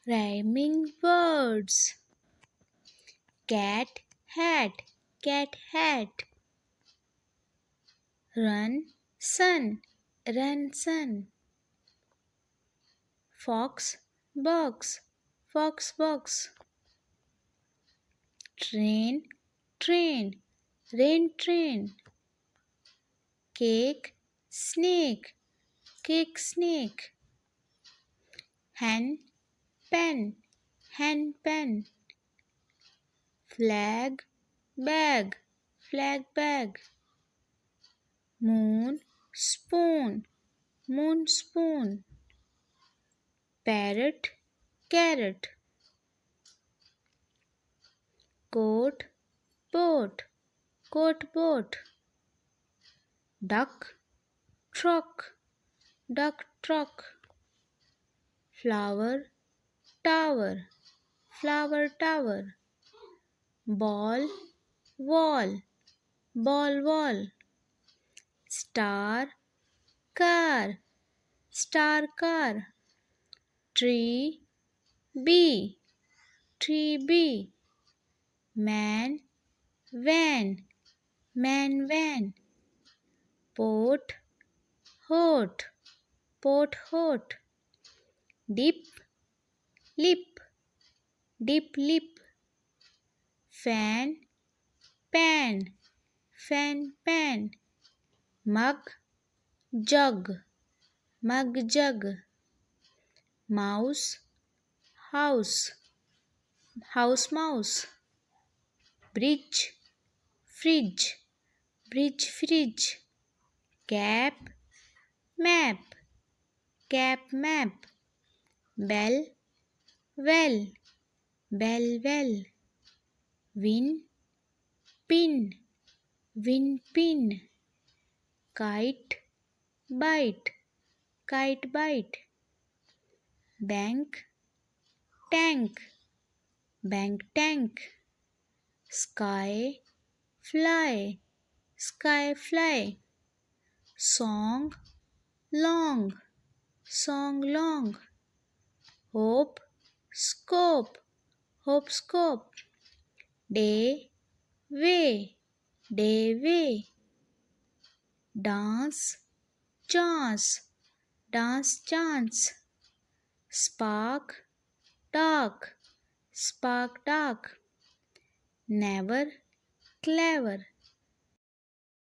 Rhyming words. Cat, hat, cat, hat. Run, sun, run, sun. Fox, box, fox, box. Train, train, rain, train. Cake, snake, cake, snake. Hen, pen, hen, pen. Flag, bag, flag, bag. Moon, spoon, moon, spoon. Parrot, carrot. Coat, boat, coat, boat. Duck, truck, duck, truck. Flower, tower, flower, tower. Ball, wall, ball, wall. Star, car, star, car. Tree, bee, tree, bee. Man, van, man, van. Pot, hot, pot, hot. Dip, lip, dip, lip. Fan, pan, fan, pan. Mug, jug, mug, jug. Mouse, house, house, mouse. Bridge, fridge, bridge, fridge. Cap, map, cap, map. Bell, well, bell, well. Win, pin, win, pin. Kite, bite, kite, bite. Bank, tank, bank, tank. Sky, fly, sky, fly. Song, long, song, long. Hope, scope, hope, scope. Day, way, day, way. Dance, chance, dance, chance. Spark, dark, spark, dark. Never, clever,